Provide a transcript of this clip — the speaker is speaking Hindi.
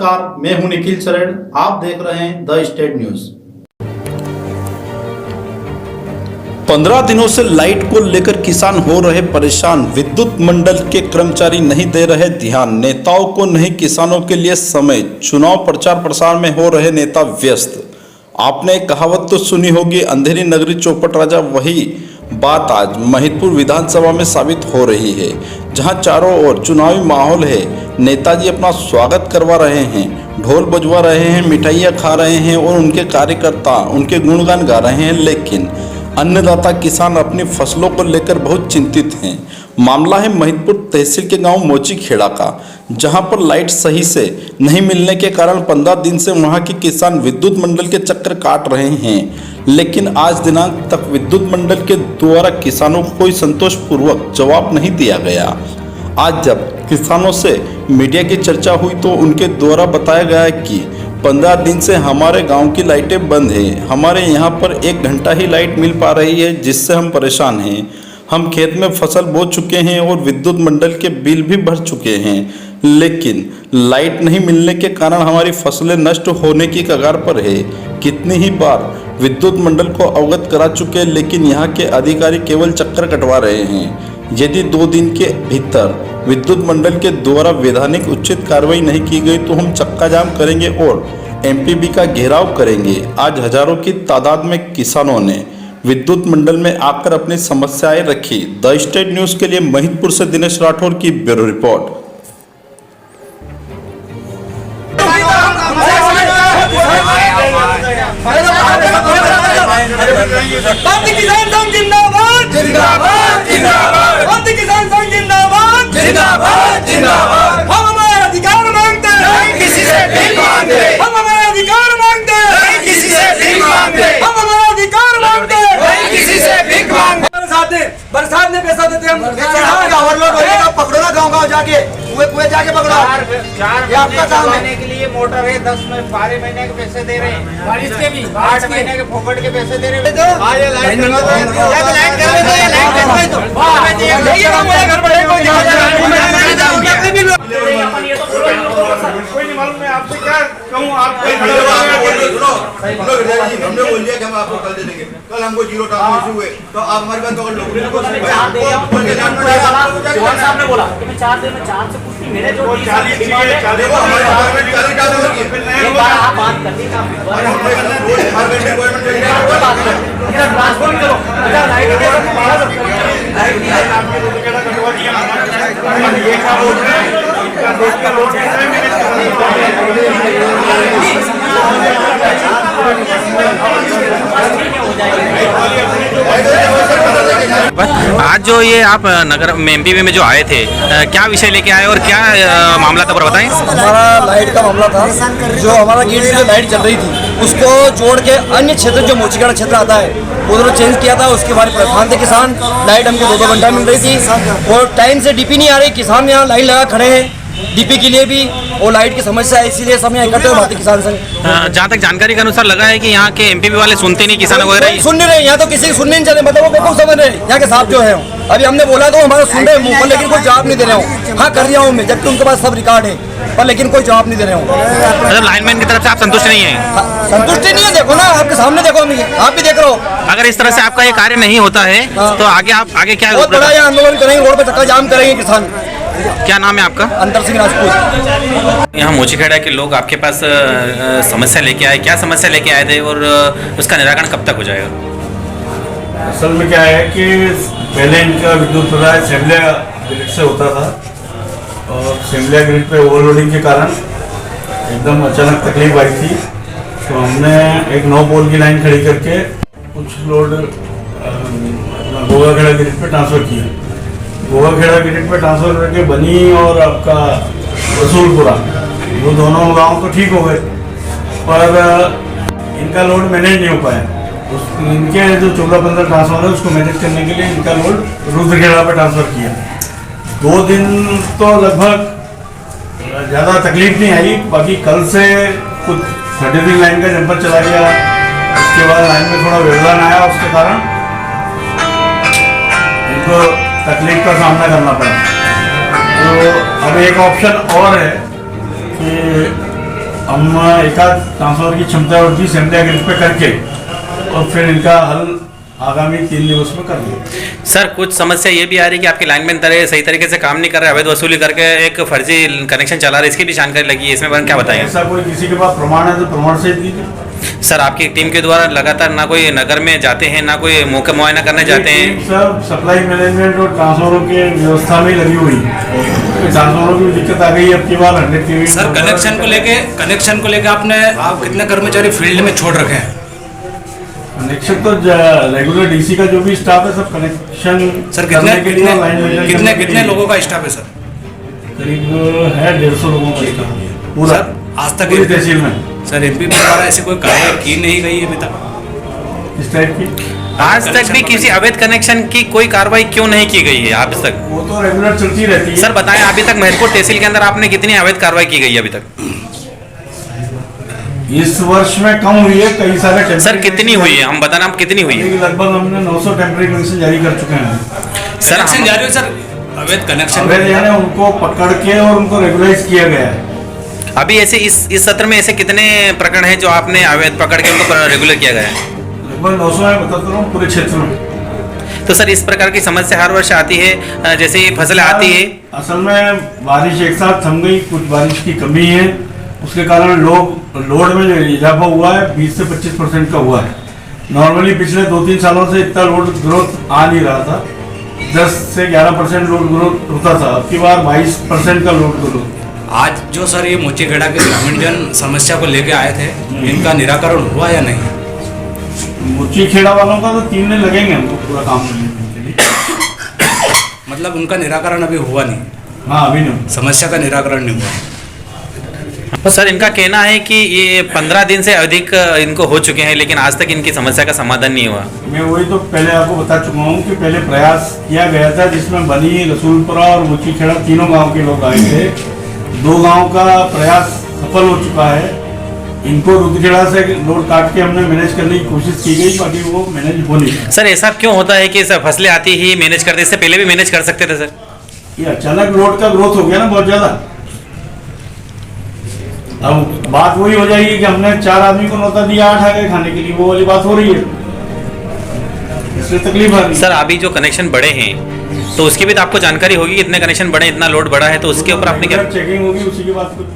नमस्कार, मैं हूं निखिल चरण। आप देख रहे हैं द स्टेट न्यूज। 15 दिनों से लाइट को लेकर किसान हो रहे परेशान। विद्युत मंडल के कर्मचारी नहीं दे रहे ध्यान। नेताओं को नहीं किसानों के लिए समय। चुनाव प्रचार प्रसार में हो रहे नेता व्यस्त। आपने एक कहावत तो सुनी होगी, अंधेरी नगरी चौपट राजा। वही बात आज महिदपुर विधानसभा में साबित हो रही है, जहां चारों ओर चुनावी माहौल है। नेताजी अपना स्वागत करवा रहे हैं, ढोल बजवा रहे हैं, मिठाइयाँ खा रहे हैं और उनके कार्यकर्ता उनके गुणगान गा रहे हैं। लेकिन अन्नदाता किसान अपनी फसलों को लेकर बहुत चिंतित हैं। मामला है महिदपुर तहसील के गांव मोची खेड़ा का, जहां पर लाइट सही से नहीं मिलने के कारण 15 दिन से वहां के किसान विद्युत मंडल के चक्कर काट रहे हैं। लेकिन आज दिनांक तक विद्युत मंडल के द्वारा किसानों को कोई संतोषपूर्वक जवाब नहीं दिया गया। आज जब किसानों से मीडिया की चर्चा हुई तो उनके द्वारा बताया गया कि 15 दिन से हमारे गांव की लाइटें बंद हैं। हमारे यहां पर 1 घंटा ही लाइट मिल पा रही है, जिससे हम परेशान हैं। हम खेत में फसल बो चुके हैं और विद्युत मंडल के बिल भी भर चुके हैं, लेकिन लाइट नहीं मिलने के कारण हमारी फसलें नष्ट होने की कगार पर है। कितनी ही बार विद्युत मंडल को अवगत करा चुके, लेकिन यहाँ के अधिकारी केवल चक्कर कटवा रहे हैं। यदि 2 दिन के भीतर विद्युत मंडल के द्वारा वैधानिक उचित कार्रवाई नहीं की गई तो हम चक्का जाम करेंगे और एमपीबी का घेराव करेंगे। आज हजारों की तादाद में किसानों ने विद्युत मंडल में आकर अपनी समस्याएं रखी। द स्टेट न्यूज के लिए महिदपुर से दिनेश राठौर की ब्यूरो रिपोर्ट। भारतीय किसान संघ जिंदाबाद जिंदाबाद जिंदाबाद। भारतीय किसान संघ जिंदाबाद जिंदाबाद जिंदाबाद। हम हमारे अधिकार मांगते हैं, किसी से भीख मांगते। हम हमारे अधिकार मांगते हैं, किसी से भीख मांगते। हम हमारे अधिकार मांगते हैं, किसी से भीख मांगते। बरसात में पैसा देते हम। ओवरलोड होएगा, पकड़ो ना गाँव जाके, कुएं जाके पकड़ो। ये आपका काम है। के लिए मोटर है 10 में 12 महीने के पैसे दे रहे हैं, बारिश के भी 8 महीने के फोकट के पैसे दे रहे हैं। लाइट कोई नहीं मालूम। मैं आपसे क्या कहूँ, आपको हमने बोल दिया कि हम आपको कल दे देंगे। कल हमको 0 ट्रांसमिशन हुए तो आप हमारी बात पकड़ लो। साहब ने बोला कि मैं 4 दिन में 4 से कुछ नहीं, मेरे जो 40 बात करने का ट्रांसपोर्ट करो। आज जो ये आप नगर में एमपीवी में जो आए थे, क्या विषय लेके आए और क्या मामला था बताएं। हमारा लाइट का मामला था। जो हमारा गेट से जो लाइट चल रही थी उसको जोड़ के अन्य क्षेत्र जो मोचीखेड़ा क्षेत्र आता है उधर चेंज किया था। उसके बाद परेशान थे किसान। लाइट हमको 2-2 घंटा मिल रही थी और टाइम से डीपी नहीं आ रही। किसान यहाँ लाइन लगा खड़े हैं डीपी के लिए भी, और लाइट की समस्या है, इसीलिए सब यहाँ इकट्ठे भारतीय किसान संघ। जहाँ तक जानकारी के अनुसार लगा है कि यहाँ के एमपीवी वाले सुनते नहीं, किसान वगैरह सुन नहीं रहे। यहाँ तो किसी सुनने नहीं चले, मतलब वो बेवकूफ समझ रहे यहाँ के साहब जो है। अभी हमने बोला तो हमारा सुन रहे मुंह पर, लेकिन कोई जवाब नहीं दे रहे हो। हाँ कर रहा हूँ मैं, जबकि उनके पास सब रिकॉर्ड है, पर लेकिन कोई जवाब नहीं दे रहे हो। मतलब लाइनमैन की तरफ से आप संतुष्ट नहीं है? संतुष्टि नहीं है। देखो ना, आपके सामने देखो, आप भी देख रहे हो। अगर इस तरह से आपका ये कार्य नहीं होता है तो आगे क्या बहुत बड़ा यहाँ आंदोलन करेंगे, रोड पर चक्का जाम करेंगे किसान। क्या नाम है आपका? अंतर सिंह राजपूत। यहाँ मोचीखेड़ा के लोग आपके पास समस्या लेके आए, क्या समस्या लेके आए थे और उसका निराकरण कब तक हो जाएगा? असल में क्या है कि पहले इनका विद्युत प्रदाय सेमलिया ग्रिड से होता था और सेमलिया ग्रिड पे ओवरलोडिंग के कारण एकदम अचानक तकलीफ आई थी। तो हमने एक 9 पोल की लाइन खड़ी करके कुछ लोड गोगाखेड़ा ग्रिड पे ट्रांसफ़र किया। गोगाखेड़ा ग्रिड पे ट्रांसफ़र करके बनी और आपका रसूलपुरा, वो दोनों गांव तो ठीक हो गए, पर इनका लोड मैनेज नहीं हो पाया। इनके जो 14-15 ट्रांसफार्मर है उसको मैनेज करने के लिए इनका लोड रुद्रखेड़ा पे ट्रांसफ़र किया। 2 दिन तो लगभग ज़्यादा तकलीफ नहीं आई। बाकी कल से कुछ 33 लाइन का जंपर चला गया, उसके बाद लाइन में थोड़ा व्यवधान आया, उसके कारण इनको तकलीफ का सामना करना पड़ा। तो अब एक ऑप्शन और है कि हम एकाध ट्रांसफर की क्षमता और 20 MW पे करके और फिर इनका हल आगामी 3 दिवस में कर लेंगे। सर कुछ समस्या ये भी आ रही है कि आपके लाइनमैन सही तरीके से काम नहीं कर रहे, अवैध वसूली करके एक फर्जी कनेक्शन चला रहे हैं, इसकी भी जानकारी लगी है, इसमें बारे में क्या बताएंगे? ऐसा कोई किसी के पास प्रमाण है तो प्रमाण सहित दीजिए। सर आपकी टीम के द्वारा लगातार ना कोई नगर में जाते हैं ना कोई मौका मुआयना करने जाते हैं। सब सप्लाई मैनेजमेंट और ट्रांसफार्मरों के व्यवस्था में लगी हुई है। ट्रांसफार्मरों की दिक्कत आ गई अब की बार 100 kV। सर कनेक्शन को लेके आपने कितने कर्मचारी फील्ड में छोड़ रखे हैं? कनेक्शन तो रेगुलर डीसी का जो भी स्टाफ है सब कनेक्शन सर कितने लोगों का स्टाफ है सर? करीब है 150 लोगों का स्टाफ पूरा। सर आज तक पूरी तहसील में सर एमपी द्वारा ऐसी कोई कार्रवाई की नहीं गई है अभी तक? इस टाइप की आज तक भी किसी अवैध कनेक्शन की कोई कार्रवाई क्यों नहीं की गई है आज तक? वो तो रेगुलर चलती रहती है। सर बताएं अभी तक महरपुर तहसील के अंदर आपने कितनी अवैध कार्रवाई की गई है अभी तक? इस वर्ष में कम हुई है, कई सारे सर कितनी हुई है, हम बताना, आप कितनी हुई है? लगभग हमने 900 टेम्परेरी कनेक्शन जारी कर चुके हैं। सर कनेक्शन जारी है सर, अवैध कनेक्शन अवैध यानी उनको पकड़ के और उनको रेगुलाइज किया गया है। अभी ऐसे इस सत्र में ऐसे कितने प्रकरण हैं जो आपने अवैध पकड़ के उनको रेगुलर किया गया है? लगभग 900 है, बताता हूँ पूरे क्षेत्र में। तो सर इस प्रकार की समस्या हर वर्ष आती है, जैसे ये फसलें आती है। असल में बारिश एक साथ थम गई, कुछ बारिश की कमी है, उसके कारण लोड में जो इजाफा हुआ है 20 से 25% का हुआ है। नॉर्मली पिछले 2-3 सालों से इतना लोड ग्रोथ आ नहीं रहा था, 10 से 11% लोड ग्रोथ होता था, अब की बार 22% का लोड ग्रोथ। आज जो सर ये मोचीखेड़ा के ग्रामीण जन समस्या को लेके आए थे, इनका निराकरण हुआ या नहीं? मोचीखेड़ा वालों का तो 3 दिन लगेंगे हमको पूरा काम करने के लिए। मतलब उनका निराकरण अभी हुआ नहीं? हाँ अभी नहीं, समस्या का निराकरण नहीं हुआ। तो सर इनका कहना है कि ये 15 दिन से अधिक इनको हो चुके हैं लेकिन आज तक इनकी समस्या का समाधान नहीं हुआ। मैं वही तो पहले आपको बता चुका हूँ कि पहले प्रयास किया गया था जिसमें बनी, रसूलपुरा और मोचीखेड़ा तीनों गांव के लोग आए थे। 2 गांव का प्रयास सफल हो चुका है। इनको रुद्रखेड़ा से लोड काट के हमने मैनेज करने की कोशिश की गई, बाकी वो मैनेज हो नहीं। सर ऐसा क्यों होता है कि सर फसलें आती ही मैनेज करते, इससे पहले भी मैनेज कर सकते थे सर? ये अचानक लोड का ग्रोथ हो गया ना बहुत ज्यादा। अब बात वही हो जाएगी कि हमने 4 आदमी को न्योता दिया, 8 आ गए खाने के लिए, वो वाली बात हो रही है, इसलिए तकलीफ आ रही है। सर अभी जो कनेक्शन बढ़े हैं तो उसकी भी तो आपको जानकारी होगी, कितने कनेक्शन बढ़े, इतना लोड बढ़ा है, तो उसके ऊपर आपने क्या चेकिंग होगी, उसी के बाद कुछ